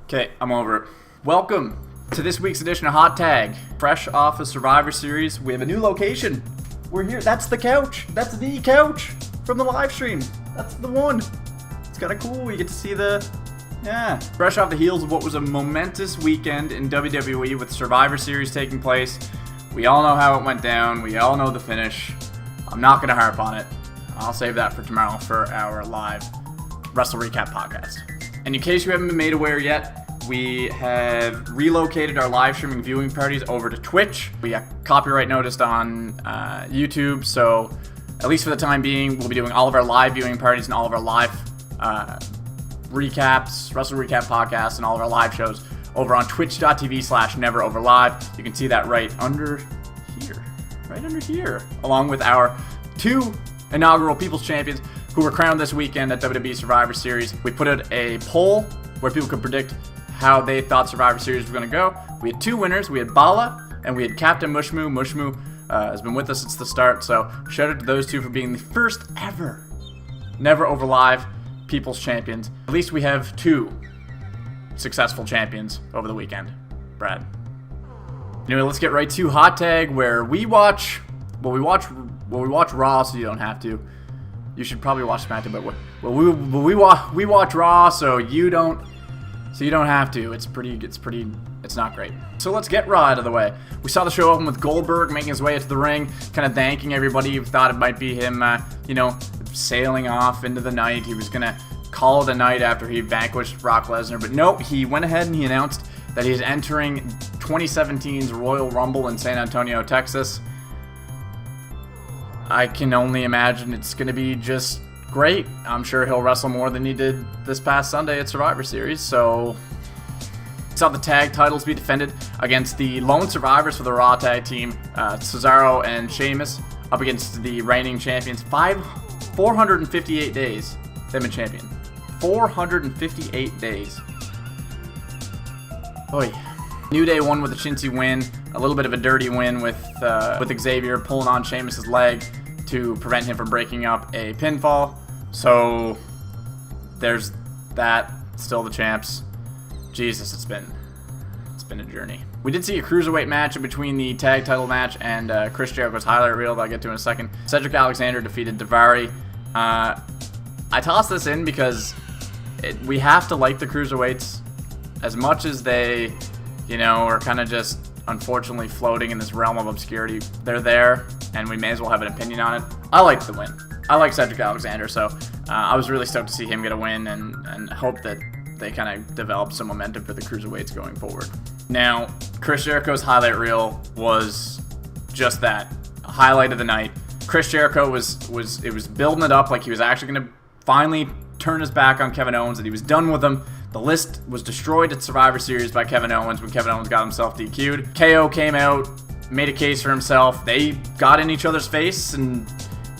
Okay, I'm over it. Welcome to this week's edition of Hot Tag. Fresh off of Survivor Series, we have a new location. We're here. That's the couch. That's the couch from the live stream. That's the one. It's kind of cool. You get to see fresh off the heels of what was a momentous weekend in WWE with Survivor Series taking place. We all know how it went down. We all know the finish. I'm not going to harp on it. I'll save that for tomorrow for our live Wrestle Recap podcast. And in case you haven't been made aware yet, we have relocated our live streaming viewing parties over to Twitch. We got copyright noticed on YouTube, so at least for the time being, we'll be doing all of our live viewing parties and all of our live recaps, Wrestle Recap podcasts, and all of our live shows over on twitch.tv/neveroverlive. You can see that right under here, along with our two inaugural People's Champions who were crowned this weekend at WWE Survivor Series. We put out a poll where people could predict how they thought Survivor Series was going to go. We had two winners. We had Bala and we had Captain Mushmoo. Mushmoo has been with us since the start, so shout out to those two for being the first ever Never Over Live People's Champions. At least we have two successful champions over the weekend. Brad. Anyway, let's get right to Hot Tag, where we watch Raw, so you don't have to. You should probably watch SmackDown, but we watch Raw, so you don't have to. It's not great. So let's get Raw out of the way. We saw the show open with Goldberg making his way into the ring, kind of thanking everybody who thought it might be him, sailing off into the night. He was gonna call it a night after he vanquished Brock Lesnar, but nope, he went ahead and he announced that he's entering 2017's Royal Rumble in San Antonio, Texas. I can only imagine it's going to be just great. I'm sure he'll wrestle more than he did this past Sunday at Survivor Series. So, we saw the tag titles be defended against the lone survivors for the Raw tag team, Cesaro and Sheamus, up against the reigning champions. 458 days they've been champion. 458 days. Oy. New Day won with a chintzy win, a little bit of a dirty win with Xavier pulling on Sheamus' leg to prevent him from breaking up a pinfall. So there's that. Still the champs. Jesus, it's been a journey. We did see a cruiserweight match in between the tag title match and Chris Jericho's highlight reel that I'll get to in a second. Cedric Alexander defeated Daivari. I tossed this in because we have to like the cruiserweights as much as they are kind of just unfortunately floating in this realm of obscurity. They're there, and we may as well have an opinion on it. I liked the win. I like Cedric Alexander, so I was really stoked to see him get a win and hope that they kind of develop some momentum for the cruiserweights going forward. Now, Chris Jericho's highlight reel was just that, a highlight of the night. Chris Jericho was building it up like he was actually going to finally turn his back on Kevin Owens, that he was done with him. The list was destroyed at Survivor Series by Kevin Owens when Kevin Owens got himself DQ'd. KO came out, made a case for himself. They got in each other's face, and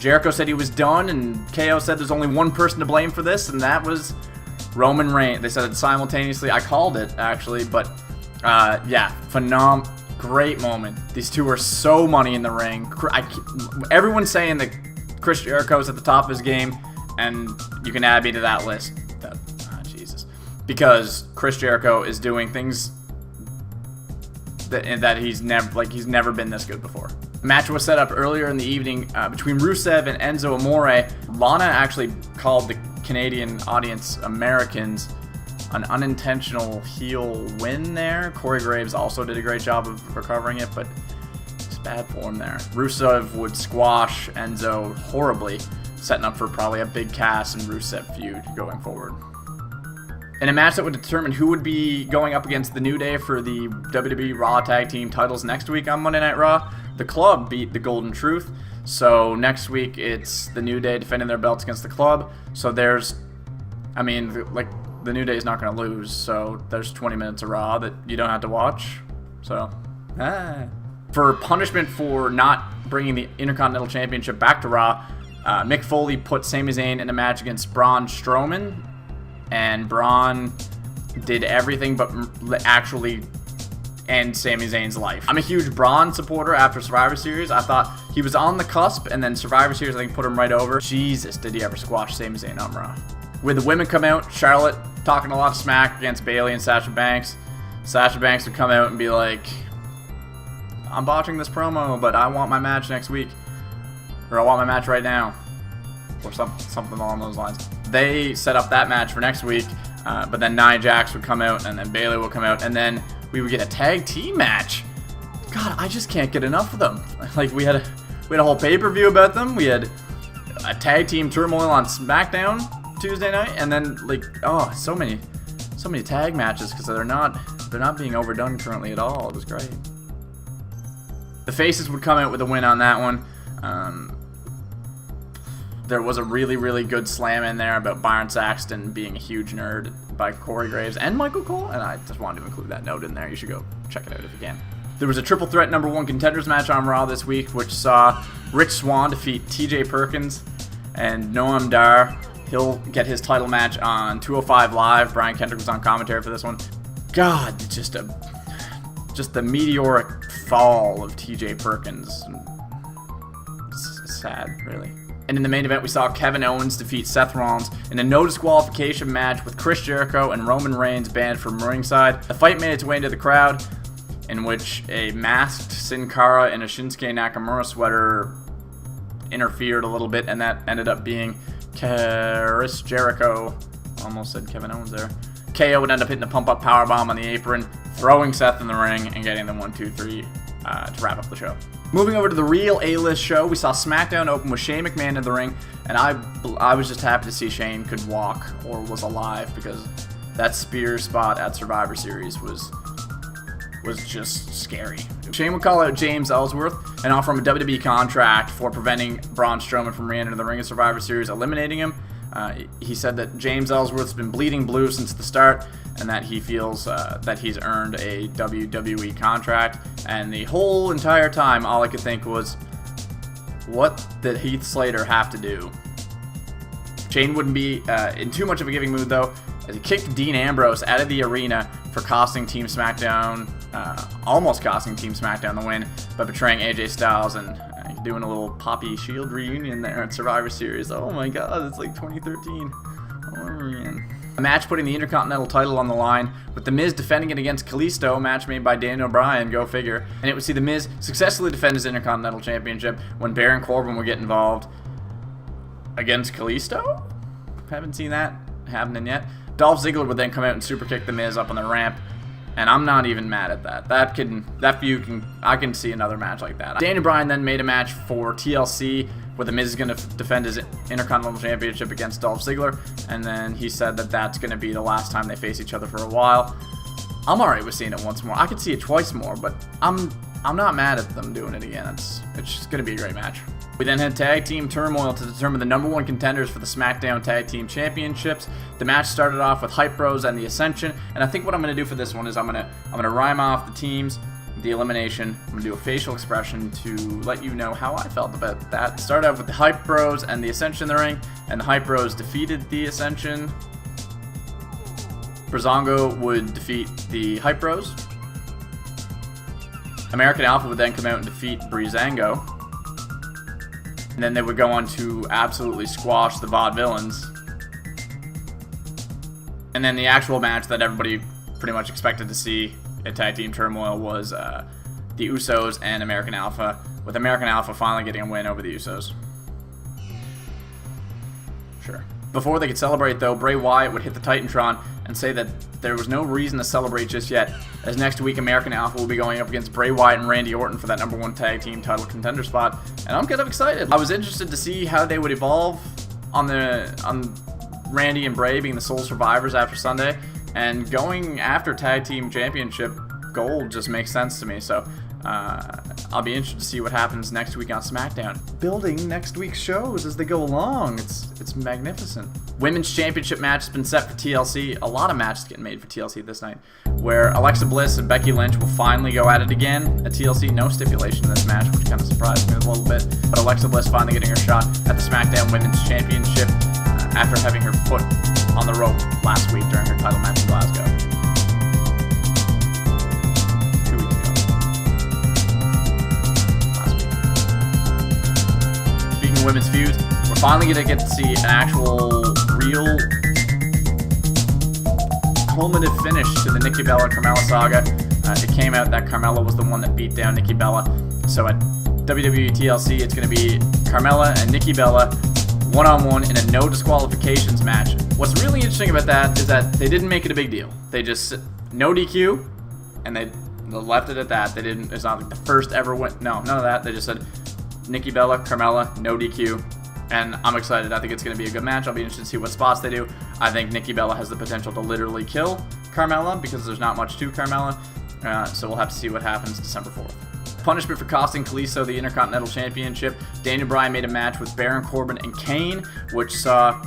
Jericho said he was done, and KO said there's only one person to blame for this, and that was Roman Reigns. They said it simultaneously. I called it, actually, but great moment. These two are so money in the ring. Everyone's saying that Chris Jericho's at the top of his game, and you can add me to that list. Because Chris Jericho is doing things that he's never been this good before. The match was set up earlier in the evening between Rusev and Enzo Amore. Lana actually called the Canadian audience Americans an unintentional heel win there. Corey Graves also did a great job of recovering it, but it's bad form there. Rusev would squash Enzo horribly, setting up for probably a big Cass and Rusev feud going forward. In a match that would determine who would be going up against the New Day for the WWE Raw Tag Team titles next week on Monday Night Raw, the Club beat the Golden Truth. So next week it's the New Day defending their belts against the Club. So the New Day is not going to lose. So there's 20 minutes of Raw that you don't have to watch. So, for punishment for not bringing the Intercontinental Championship back to Raw, Mick Foley put Sami Zayn in a match against Braun Strowman. And Braun did everything but actually end Sami Zayn's life. I'm a huge Braun supporter after Survivor Series. I thought he was on the cusp, and then Survivor Series, I think, put him right over. Jesus, did he ever squash Sami Zayn on Raw. With the women come out, Charlotte talking a lot of smack against Bayley and Sasha Banks. Sasha Banks would come out and be like, I'm botching this promo, but I want my match next week. Or I want my match right now. Or something along those lines. They set up that match for next week, but then Nia Jax would come out, and then Bayley would come out, and then we would get a tag team match. God, I just can't get enough of them. Like, we had a whole pay-per-view about them. We had a tag team turmoil on Smackdown Tuesday night, and then, like, oh, so many tag matches, because they're not being overdone currently at all. It was great. The faces would come out with a win on that one. There was a really, really good slam in there about Byron Saxton being a huge nerd by Corey Graves and Michael Cole, and I just wanted to include that note in there. You should go check it out if you can. There was a triple threat number 1 contenders match on Raw this week, which saw Rich Swann defeat TJ Perkins and Noam Dar. He'll get his title match on 205 Live. Brian Kendrick was on commentary for this one. God, just the meteoric fall of TJ Perkins. It's sad, really. And in the main event, we saw Kevin Owens defeat Seth Rollins in a no disqualification match with Chris Jericho and Roman Reigns banned from ringside. The fight made its way into the crowd, in which a masked Sin Cara in a Shinsuke Nakamura sweater interfered a little bit, and that ended up being Chris Jericho. Almost said Kevin Owens there. KO would end up hitting a pump-up powerbomb on the apron, throwing Seth in the ring, and getting the 1-2-3 to wrap up the show. Moving over to the real A-list show, we saw SmackDown open with Shane McMahon in the ring, and I was just happy to see Shane could walk or was alive, because that spear spot at Survivor Series was just scary. Shane would call out James Ellsworth and offer him a WWE contract for preventing Braun Strowman from re-entering the ring at Survivor Series, eliminating him. He said that James Ellsworth's been bleeding blue since the start, and that he feels that he's earned a WWE contract. And the whole entire time, all I could think was, what did Heath Slater have to do? Shane wouldn't be in too much of a giving mood, though, as he kicked Dean Ambrose out of the arena for costing Team SmackDown, almost costing Team SmackDown the win by betraying AJ Styles and doing a little Poppy Shield reunion there at Survivor Series. Oh my god, it's like 2013. Oh man. A match putting the Intercontinental title on the line, with The Miz defending it against Kalisto, a match made by Daniel Bryan, go figure. And it would see The Miz successfully defend his Intercontinental Championship when Baron Corbin would get involved against Kalisto? Haven't seen that happening yet. Dolph Ziggler would then come out and super kick The Miz up on the ramp, and I'm not even mad at that. I can see another match like that. Daniel Bryan then made a match for TLC where The Miz is going to defend his Intercontinental Championship against Dolph Ziggler, and then he said that that's going to be the last time they face each other for a while. I'm alright with seeing it once more. I could see it twice more, but I'm not mad at them doing it again. It's just going to be a great match. We then had tag team turmoil to determine the number 1 contenders for the SmackDown Tag Team Championships. The match started off with Hype Bros and the Ascension, and I think what I'm going to do for this one is I'm going to rhyme off the teams, the elimination. I'm going to do a facial expression to let you know how I felt about that. Start off with the Hype Bros and the Ascension in the ring, and the Hype Bros defeated the Ascension. Breezango would defeat the Hype Bros. American Alpha would then come out and defeat Breezango. And then they would go on to absolutely squash the Vaudevillains. And then the actual match that everybody pretty much expected to see at Tag Team Turmoil was the Usos and American Alpha, with American Alpha finally getting a win over the Usos. Sure. Before they could celebrate, though, Bray Wyatt would hit the Titantron and say that there was no reason to celebrate just yet, as next week American Alpha will be going up against Bray Wyatt and Randy Orton for that number 1 tag team title contender spot, and I'm kind of excited. I was interested to see how they would evolve on Randy and Bray being the sole survivors after Sunday, and going after tag team championship gold just makes sense to me, so I'll be interested to see what happens next week on SmackDown. Building next week's shows as they go along. It's magnificent. Women's Championship match has been set for TLC. A lot of matches getting made for TLC this night, where Alexa Bliss and Becky Lynch will finally go at it again at TLC. No stipulation in this match, which kind of surprised me a little bit. But Alexa Bliss finally getting her shot at the SmackDown Women's Championship after having her foot on the rope last week during her title match in Glasgow. 2 weeks ago. Last week. Speaking of women's feuds, we're finally going to get to see an actual real culminative finish to the Nikki Bella-Carmella saga. It came out that Carmella was the one that beat down Nikki Bella. So at WWE TLC, it's going to be Carmella and Nikki Bella one-on-one in a no disqualifications match. What's really interesting about that is that they didn't make it a big deal. They just no DQ, and they left it at that. They didn't. It's not like the first ever win. No, none of that. They just said Nikki Bella, Carmella, no DQ. And I'm excited. I think it's going to be a good match. I'll be interested to see what spots they do. I think Nikki Bella has the potential to literally kill Carmella because there's not much to Carmella. So we'll have to see what happens December 4th. Punishment for costing Kalisto the Intercontinental Championship. Daniel Bryan made a match with Baron Corbin and Kane, which saw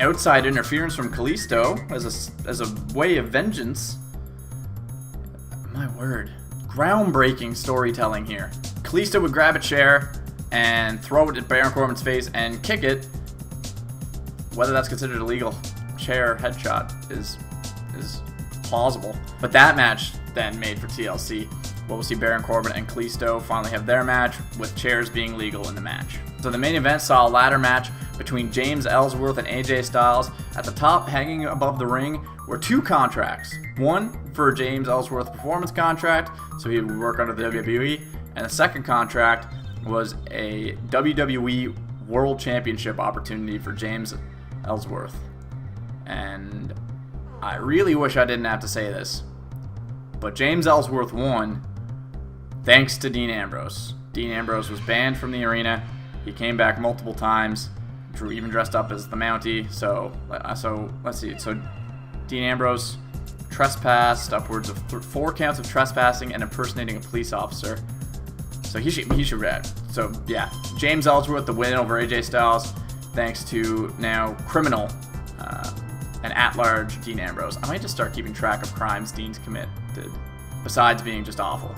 outside interference from Kalisto as a way of vengeance. My word. Groundbreaking storytelling here. Kalisto would grab a chair and throw it at Baron Corbin's face and kick it. Whether that's considered a legal chair headshot is plausible. But that match then made for TLC. We'll see Baron Corbin and Kalisto finally have their match with chairs being legal in the match. So the main event saw a ladder match between James Ellsworth and AJ Styles. At the top, hanging above the ring, were two contracts. One for James Ellsworth's performance contract, so he would work under the WWE, and the second contract was a WWE World Championship opportunity for James Ellsworth. And I really wish I didn't have to say this, but James Ellsworth won thanks to Dean Ambrose. Dean Ambrose was banned from the arena. He came back multiple times, even dressed up as the Mountie. So let's see. So Dean Ambrose trespassed upwards of 4 counts of trespassing and impersonating a police officer. So he should read. So yeah, James Ellsworth the win over AJ Styles, thanks to now criminal and at-large Dean Ambrose. I might just start keeping track of crimes Dean's committed, besides being just awful.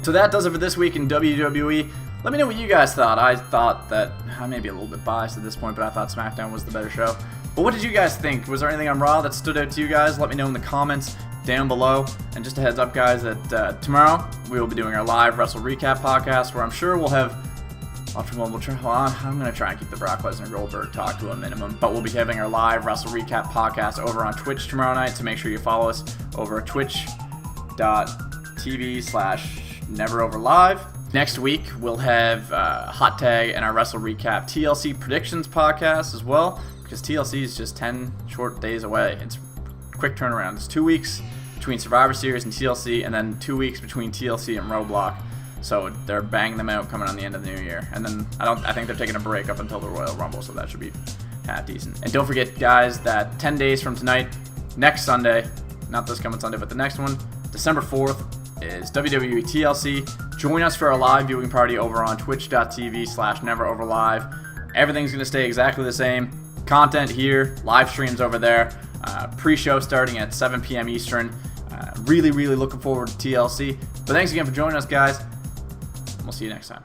So that does it for this week in WWE. Let me know what you guys thought. I thought that I may be a little bit biased at this point, but I thought SmackDown was the better show. But what did you guys think? Was there anything on Raw that stood out to you guys? Let me know in the comments down below. And just a heads up, guys, that tomorrow we will be doing our live Wrestle Recap podcast, where I'm sure we'll have. I'm going to try and keep the Brock Lesnar Goldberg talk to a minimum, but we'll be having our live Wrestle Recap podcast over on Twitch tomorrow night, so make sure you follow us over at twitch.tv/neveroverlive. Next week, we'll have Hot Tag and our Wrestle Recap TLC predictions podcast as well, because TLC is just 10 short days away. It's a quick turnaround. It's 2 weeks between Survivor Series and TLC, and then 2 weeks between TLC and Roadblock. So they're banging them out coming on the end of the new year. And then I think they're taking a break up until the Royal Rumble, so that should be half decent. And don't forget, guys, that 10 days from tonight, next Sunday, not this coming Sunday, but the next one, December 4th, is WWE TLC. Join us for our live viewing party over on twitch.tv/neveroverlive. Everything's going to stay exactly the same. Content here, live streams over there, pre-show starting at 7 p.m. Eastern. Really looking forward to TLC. But thanks again for joining us, guys. We'll see you next time.